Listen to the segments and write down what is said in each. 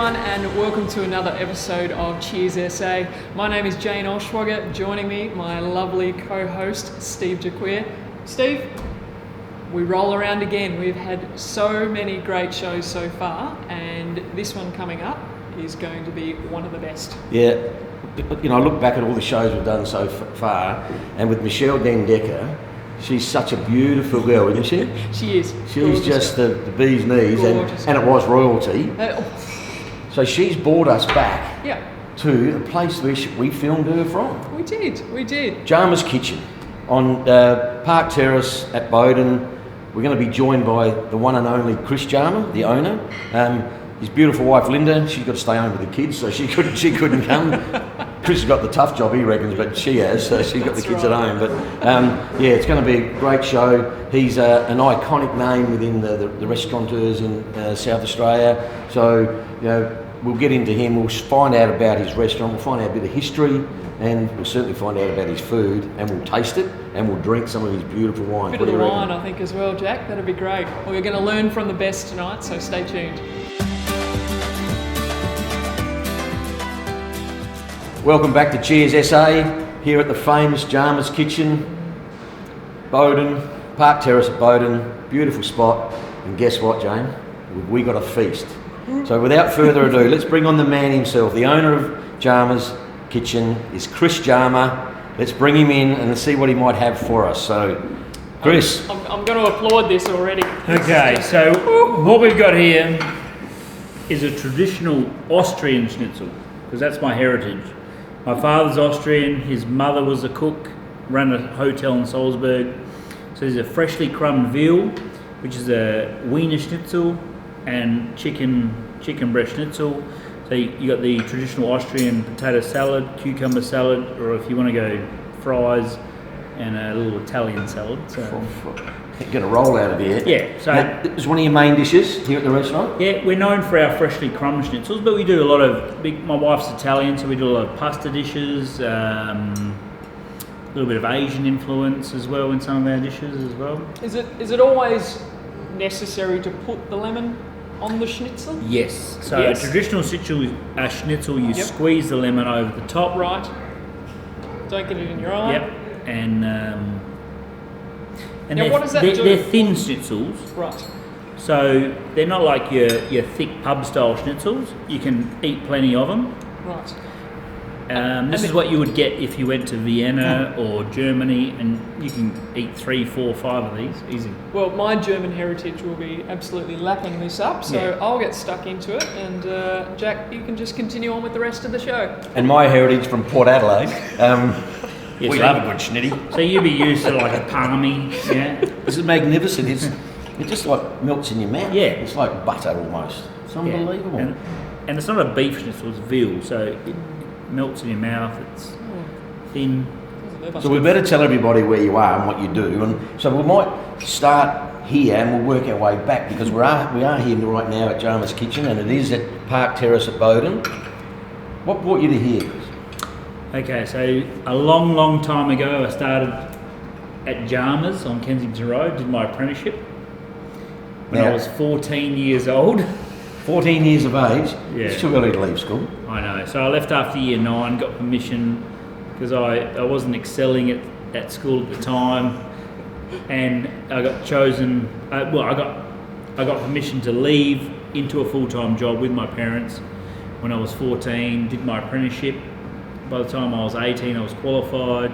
everyone, and welcome to another episode of Cheers SA. My name is Jane Oshwager. Joining me, my lovely co-host Steve Jaquier. Steve, we roll around again. We've had so many great shows so far, and this one coming up is going to be one of the best. Yeah, you know, I look back at all the shows we've done so far, and with Michelle Den-Decker, she's such a beautiful girl, isn't she? She is. She's just the bee's knees, and it was royalty. So she's brought us back to the place where we filmed her from. We did. Jarmer's Kitchen on Park Terrace at Bowden. We're going to be joined by the one and only Chris Jarmer, the owner. His beautiful wife Linda, she's got to stay home with the kids, so she couldn't come. Chris has got the tough job, he reckons, but she has, so she's got the kids at home. But yeah, it's going to be a great show. He's an iconic name within the restaurateurs in South Australia. So, you know, we'll get into him, we'll find out about his restaurant, we'll find out a bit of history, and we'll certainly find out about his food, and we'll taste it, and we'll drink some of his beautiful wine. A bit of the wine, I think, as well, Jack. That'd be great. Well, we're going to learn from the best tonight, so stay tuned. Welcome back to Cheers SA, here at the famous Jarmer's Kitchen, Bowden, Park Terrace at Bowden, beautiful spot. And guess what, Jane? We got a feast. So without further ado, let's bring on the man himself. The owner of Jarmer's Kitchen is Chris Jarmer. Let's bring him in and see what he might have for us. So, Chris. I'm going to applaud this already. Okay, so what we've got here is a traditional Austrian schnitzel, because that's my heritage. My father's Austrian, his mother was a cook, ran a hotel in Salzburg. So there's a freshly crumbed veal, which is a Wiener Schnitzel, and chicken breast schnitzel. So you got the traditional Austrian potato salad, cucumber salad, or if you want to go fries, and a little Italian salad. So Get a roll out of here. Yeah. So now, it was one of your main dishes here at the restaurant? Yeah, we're known for our freshly crumbed schnitzels, but we do a lot of my wife's Italian, so we do a lot of pasta dishes, a little bit of Asian influence as well in some of our dishes as well. Is it always necessary to put the lemon on the schnitzel? Yes. So a traditional schnitzel, you squeeze the lemon over the top. Right. Don't get it in your eye. Yep. And now, what does that do? They're thin schnitzels. Right. So they're not like your thick pub style schnitzels. You can eat plenty of them. Right. This is what you would get if you went to Vienna or Germany, and you can eat 3, 4, 5 of these easy. Well, my German heritage will be absolutely lapping this up, so I'll get stuck into it, and Jack, you can just continue on with the rest of the show. And my heritage from Port Adelaide. We love a good schnitty. So you'd be used to like a palmy, yeah? This is magnificent. It just like melts in your mouth. Yeah. It's like butter almost. It's unbelievable. And it's not a beef schnitzel, it's veal, so it melts in your mouth, it's thin. So we better tell everybody where you are and what you do. And so we might start here and we'll work our way back, because we are here right now at Jarmer's Kitchen, and it is at Park Terrace at Bowden. What brought you to here? Okay, so a long time ago I started at Jarmer's on Kensington Road, did my apprenticeship when I was 14 years old. 14 years of age? Yeah. It's too early to leave school. I know. So I left after year 9, got permission, because I wasn't excelling at school at the time, and I got chosen, I got permission to leave into a full-time job with my parents when I was 14, did my apprenticeship. By the time I was 18, I was qualified,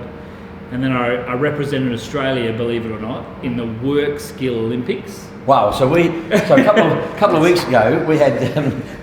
and then I represented Australia, believe it or not, in the Work Skill Olympics. Wow! So a couple of weeks ago we had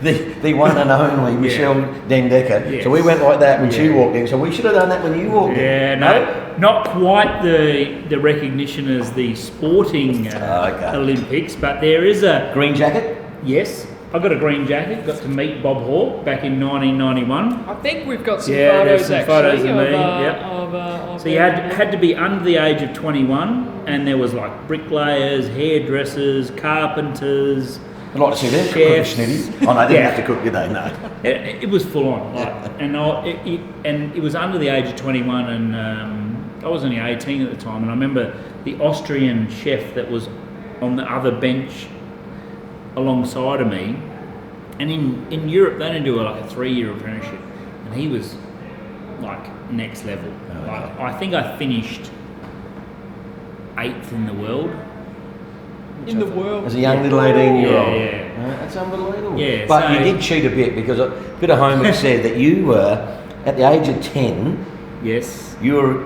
the one and only Michelle Den-Decker. Yes. So we went like that when she walked in. So we should have done that when you walked in. Yeah, no, not quite the recognition as the sporting Olympics, but there is a green jacket. Yes. I got a green jacket, got to meet Bob Hawke back in 1991. I think we've got some photos photos of me. So you had to be under the age of 21, and there was like bricklayers, hairdressers, carpenters. I'd like to see them chefs. Cook schnitty. Oh no, they didn't have to cook, did they? No. It was full on, and it was under the age of 21, and I was only 18 at the time, and I remember the Austrian chef that was on the other bench alongside of me And in Europe, they only do like a 3-year apprenticeship, and he was like next level. Oh, Like, okay. I think I finished 8th in the world. In the world. As a young little 18-year-old. Yeah. That's unbelievable. Yeah, But so- you did cheat a bit because a bit of homework said that you were, at the age of 10, Yes. you were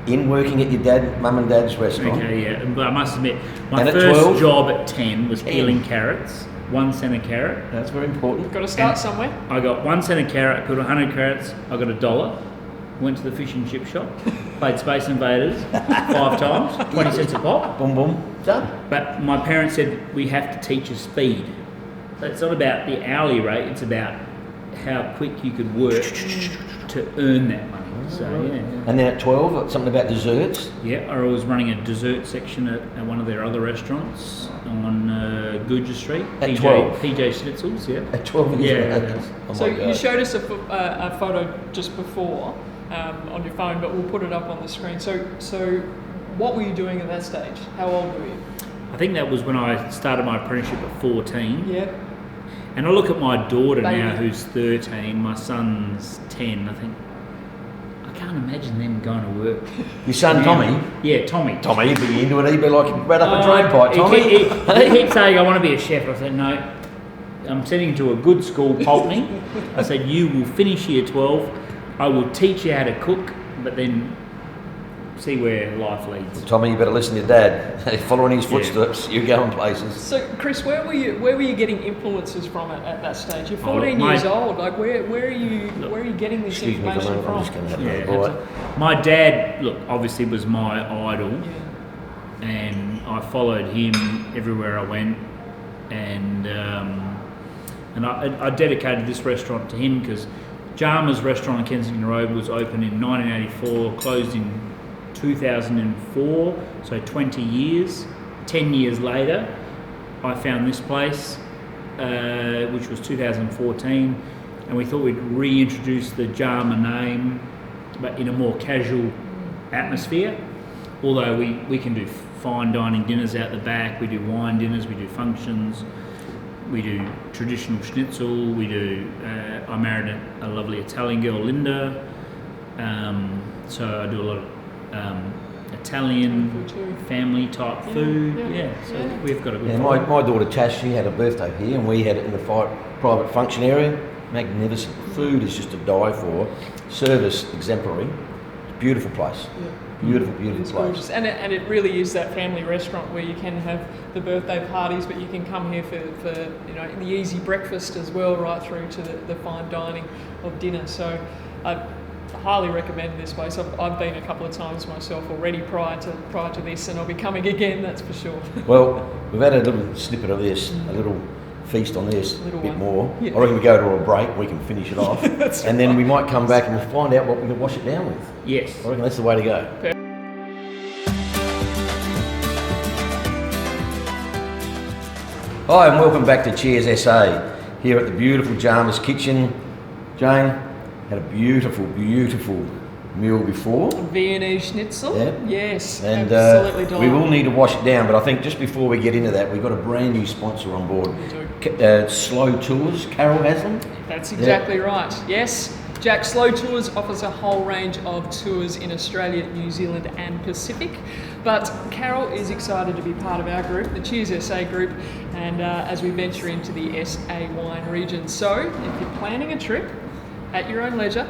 in working at your mum and dad's restaurant. Okay, yeah. But I must admit, my And at first 12? job at 10 was 10. peeling carrots, 1 cent a carrot. That's very important. Got to start And somewhere. I got 1 cent a carrot, I put 100 carrots, I got $1. Went to the fish and chip shop, played Space Invaders 5 times, 20 cents a pop. Boom, boom, done. But my parents said we have to teach you speed. So it's not about the hourly rate, it's about how quick you could work to earn that money. So yeah. And then at 12, something about desserts. Yeah, I was running a dessert section at one of their other restaurants on Guja Street. At 12? PJ Schnitzels, yeah. At 12 years Yeah, old. yeah. Oh So my you God. showed us a photo just before on your phone, but we'll put it up on the screen. So what were you doing at that stage? How old were you? I think that was when I started my apprenticeship at 14. Yeah. And I look at my daughter Baby. now who's 13, my son's 10, I think. I can't imagine them going to work. Your son now. Tommy? Yeah, Tommy. Tommy, he'd be into it. He'd be like, right up a drain pipe, Tommy. He keeps saying, I want to be a chef. I said, no, I'm sending you to a good school, Pulteney. I said, you will finish year 12. I will teach you how to cook, but then see where life leads. Tommy, you better listen to your dad. Following his Yeah. footsteps, you're going places. So Chris, where were you getting influences from at that stage? You're Oh, look, 14 my- years old. Like where are you getting this Excuse me for a information moment, I'm from? just going to have Yeah, another bite. absolutely. My dad, look, obviously was my idol. Yeah. And I followed him everywhere I went, and I dedicated this restaurant to him because Jarmer's restaurant on Kensington Road was opened in 1984, closed in 2004, so 20 years. 10 years later, I found this place, which was 2014, and we thought we'd reintroduce the Jarmer name, but in a more casual atmosphere. Although we can do fine dining dinners out the back, we do wine dinners, we do functions, we do traditional schnitzel, we do, I married a lovely Italian girl, Linda, so I do a lot of Italian Food too. family type Yeah, food, yeah, so yeah. we've got a good Yeah, my daughter Tash, she had a birthday here and we had it in the private function area. Magnificent. Food is just to die for. Service exemplary. Beautiful place. Yeah. Beautiful, beautiful It's place. gorgeous, and it really is that family restaurant where you can have the birthday parties, but you can come here for the easy breakfast as well, right through to the fine dining of dinner. So I highly recommend this place. I've been a couple of times myself already prior to this, and I'll be coming again. That's for sure. Well, we've had a little snippet of this, a little feast on this, Little a bit one. more. Yeah. I reckon we go to a break, we can finish it off. That's and then we might come back and we'll find out what we can wash it down with. Yes. I reckon that's the way to go. Hi and welcome back to Cheers SA here at the beautiful Jarmer's Kitchen. Jane, had a beautiful, beautiful meal before. Viennese schnitzel. Yeah. Yes. And absolutely we delightful. will need to wash it down, but I think just before we get into that, we've got a brand new sponsor on board. We do. Slow Tours, Carol has them. That's exactly right. Yes, Jack Slow Tours offers a whole range of tours in Australia, New Zealand and Pacific. But Carol is excited to be part of our group, the Cheers SA group, and as we venture into the SA wine region. So if you're planning a trip at your own leisure,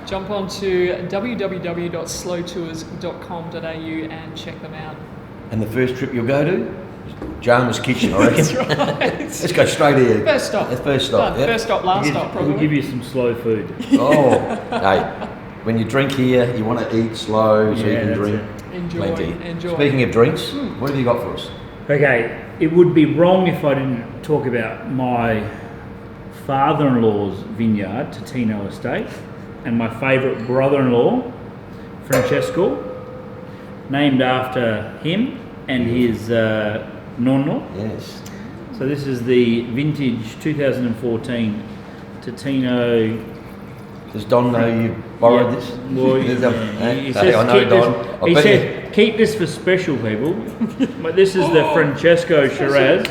jump onto www.slowtours.com.au and check them out. And the first trip you'll go to? Jarmer's Kitchen, I reckon. That's right. Let's go straight here. First stop. The first stop. Done. Yep. First stop, last stop, probably. We'll give you some slow food. Oh, hey, when you drink here, you want to eat slow so you Yeah, can that's drink it. Enjoy, plenty. enjoy. Speaking of drinks, what have you got for us? Okay, it would be wrong if I didn't talk about my father-in-law's vineyard, Totino Estate, and my favourite brother-in-law, Francesco, named after him and his nonno. Yes. So this is the vintage 2014 Totino. Does Don know you borrowed Yeah. this? Well, He he says I know keep Don. this. I He bet said keep this for special people. But this is the Francesco Shiraz.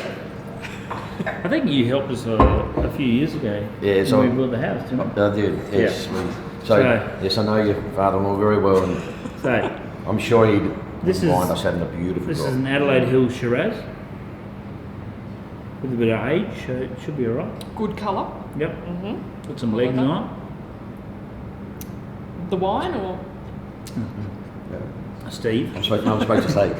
I think you helped us a few years ago. Yeah, so when we built the house, didn't we? I did, yes. So, yes, I know your father-in-law very well, and So, I'm sure he'd This mind is- us having a beautiful this is drop. an Adelaide Hills Shiraz. With a bit of age, so it should be alright. Good colour. Yep. Mm-hmm. Put some I like legs that. on The wine or? it. Steve. I'm supposed to say.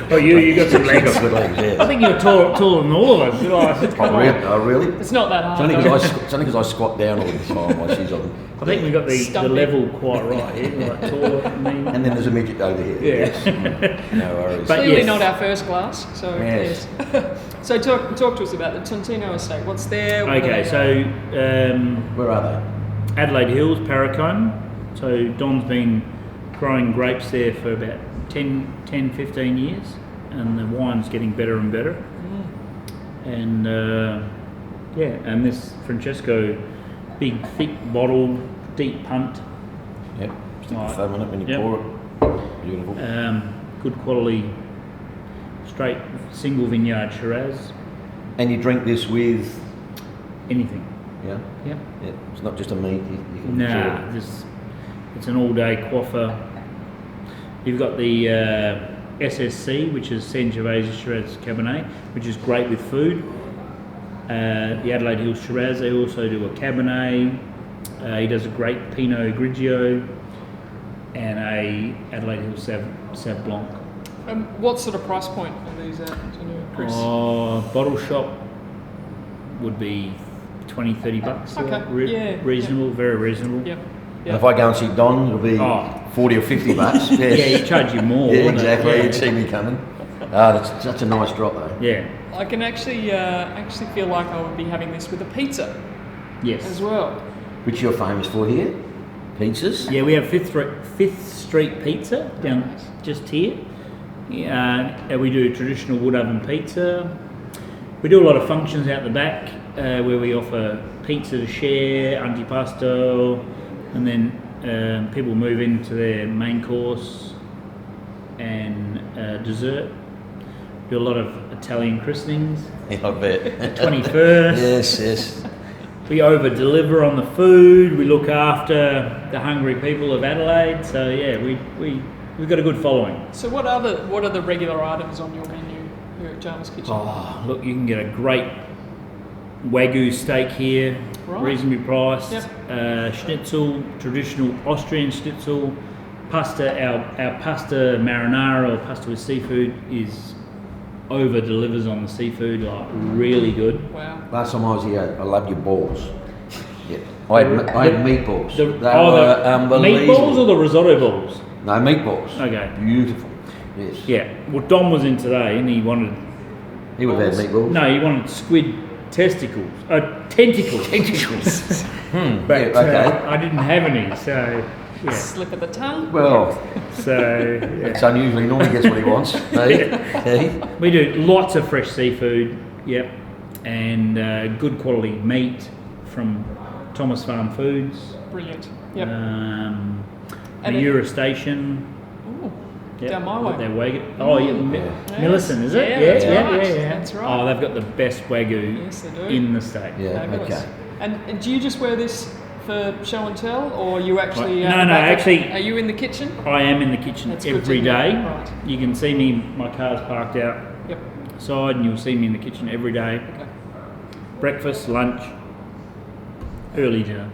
Oh, you got some She's legs. got good legs, yeah. I think you're taller than all of us. You know, I said, come Oh, on. really? Oh, really? It's not that It's hard. only though. because I squat down all the time while she's on. I think we got the Stumpy. level quite right here, like taller than me. And then there's a midget over here. Yeah. Yes. No worries. But- Clearly yes. not our first glass. So Yes. yes. So talk to us about the Tontino estate. What's there? What do Okay, they so Where are they? Adelaide Hills, Paracombe. So Don's been growing grapes there for about 10, 15 years, and the wine's getting better and better. And and this Francesco, big, thick bottle, deep punt, Yep. Stick Right. the thumb on it when you Yep. pour it. Beautiful. good quality, straight single vineyard Shiraz, And you drink this with, anything. yeah? Yeah. Yeah. It's not just a meat. You can Nah, enjoy it. it's an all-day quaffer. You've got the SSC, which is Sangiovese Shiraz Cabernet, which is great with food. The Adelaide Hills Shiraz, they also do a Cabernet. He does a great Pinot Grigio and a Adelaide Hills Sauv Blanc. What sort of price point are these at? Do you know, Chris? Bottle shop would be 20, 30 bucks. Okay, yeah, Reasonable, very reasonable. Yep. And if I go and see Don, it'll be Oh. 40 or 50 bucks. Yes. Yeah, you charge you more. Yeah, wouldn't it? exactly. Yeah. You'd see me coming. That's a nice drop though. Yeah. I can actually feel like I would be having this with a pizza as Yes. well. Which you're famous for here? Pizzas? Yeah, we have Fifth Street Pizza down just here. And we do traditional wood oven pizza. We do a lot of functions out the back where we offer pizza to share, antipasto, and then people move into their main course and dessert. Do a lot of Italian christenings. Yeah, I bet. 21st. Yes. We over deliver on the food. We look after the hungry people of Adelaide. So yeah, we've got a good following. So what are the regular items on your menu here at Jarmer's Kitchen? Oh, look, you can get a great Wagyu steak here, Right. reasonably priced. Yep. Schnitzel, traditional Austrian schnitzel. Pasta, our pasta marinara or pasta with seafood is over delivers on the seafood, like really good. Wow. Last time I was here, I loved your balls. Yeah. I had meatballs. The, They oh, were the unbelievable. meatballs or the risotto balls? No, meatballs. Okay. Beautiful. Yes. Yeah. Well, Dom was in today and he wanted He would have had meatballs. no, he wanted squid testicles, tentacles. Tentacles. But Yeah, okay. I didn't have any, so yeah. Slip of the tongue. Well, So yeah. it's unusual. He normally gets what he wants. Hey? Hey? We do lots of fresh seafood, yep, and good quality meat from Thomas Farm Foods, Brilliant. Yep. the And it- Eurostation. Ooh, Yep, down my got way. their Wagyu. Oh yeah, Yeah. Millicent, is it? Yeah, that's right. yeah. That's right. Oh, they've got the best Wagyu Yes, they do. in the state. Yeah, Fabulous. okay. And do you just wear this for show and tell, or you actually? No, at the back of- actually- Are you in the kitchen? I am in the kitchen That's good every to hear. day. Right. You can see me, my car's parked out Yep. side, and you'll see me in the kitchen every day. Okay. Breakfast, lunch, early dinner.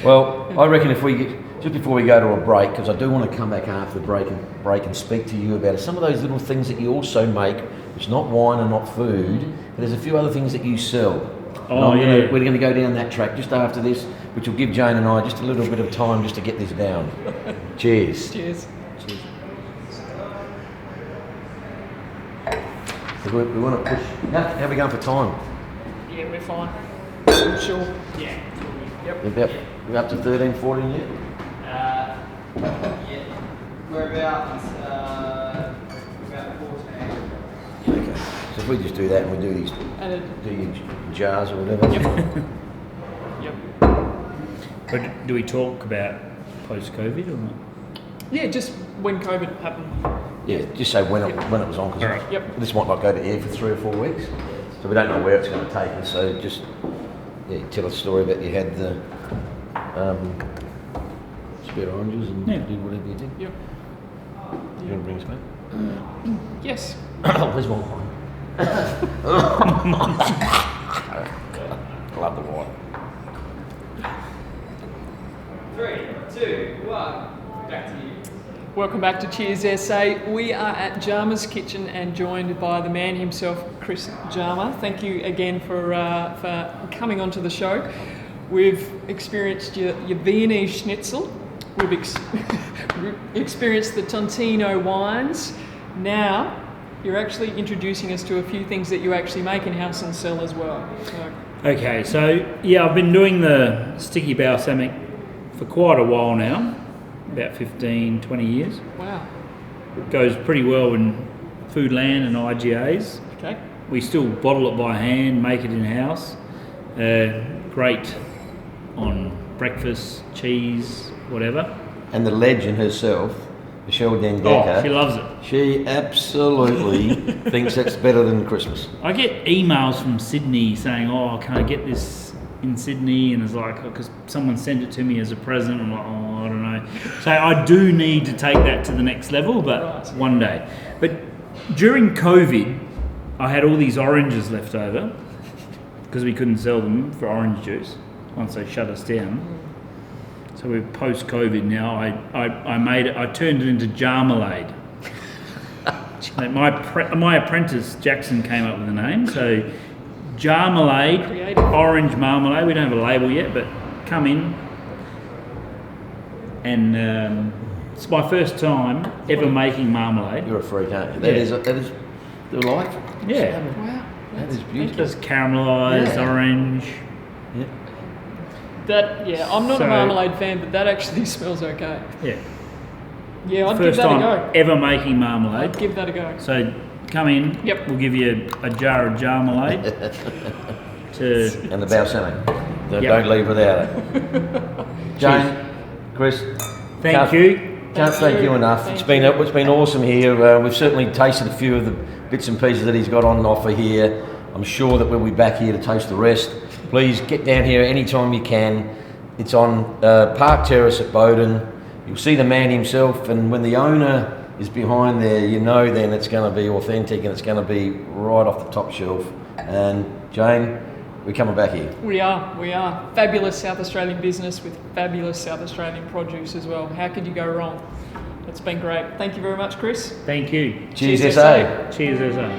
Well, I reckon if we get, just before we go to a break, because I do want to come back after the break and speak to you about some of those little things that you also make. It's not wine and not food, but there's a few other things that you sell. And Oh, yeah. We're going to go down that track just after this, which will give Jane and I just a little bit of time just to get this down. Cheers. Cheers. We want to push. How are we going for time? Yeah, we're fine. I'm sure. Yeah. Yep. We're up to 13, 14 yet? Yeah, we're about 14. Okay. So if we just do that and we do these, And do your jars or whatever. yep. But do we talk about post-COVID or not? Yeah, just when COVID happened. Yeah, just say when it was on, because Alright. Yep. this might not go to air for 3 or 4 weeks. So we don't know where it's going to take us. So just tell us a story about you had the spare oranges and did whatever you did. Yep. You want to bring us back? Yes. Where's my wine? I love the wine. 3, 2, 1. Back to you. Welcome back to Cheers SA. We are at Jarmer's Kitchen and joined by the man himself, Chris Jarmer. Thank you again for coming onto the show. We've experienced your Viennese schnitzel. We've experienced the Tontino wines. Now, you're actually introducing us to a few things that you actually make in-house and sell as well. Okay, so yeah, I've been doing the sticky balsamic for quite a while now, about 15, 20 years. Wow. It goes pretty well in Foodland and IGAs. Okay. We still bottle it by hand, make it in-house. Great on breakfast, cheese, whatever. And the legend herself, Michelle Dangaka. Oh, she loves it. She absolutely thinks that's better than Christmas. I get emails from Sydney saying, "Oh, can I get this in Sydney?" And it's like, because someone sent it to me as a present. I'm like, oh, I don't know. So I do need to take that to the next level, but one day. But during COVID, I had all these oranges left over because we couldn't sell them for orange juice once they shut us down. So we're post-COVID now. I turned it into Jarmalade. My apprentice Jackson came up with the name. So Jarmalade, Creative. orange marmalade. We don't have a label yet, but come in. And it's my first time ever making marmalade. You're a freak, aren't you? Yeah. That is delightful. Yeah, Wow. That is it beautiful. does caramelised orange. Yeah. I'm not So- a marmalade fan, but that actually smells okay. Yeah, Yeah, I'd give first that a time go. ever making marmalade. I'd give that a go. So come in. Yep. We'll give you a jar of Jarmalade to. And the balsamic. Yep. Don't leave without it. Jane, Chris. Thank can't- you. Can't thank you enough. It's been awesome here. We've certainly tasted a few of the bits and pieces that he's got on offer here. I'm sure that we'll be back here to taste the rest. Please get down here anytime you can. It's on Park Terrace at Bowden. You'll see the man himself, and when the owner is behind there, you know then it's going to be authentic and it's going to be right off the top shelf. And Jane, we're coming back here. We are. Fabulous South Australian business with fabulous South Australian produce as well. How could you go wrong? It's been great. Thank you very much, Chris. Thank you. Cheers, SA. Cheers, SA.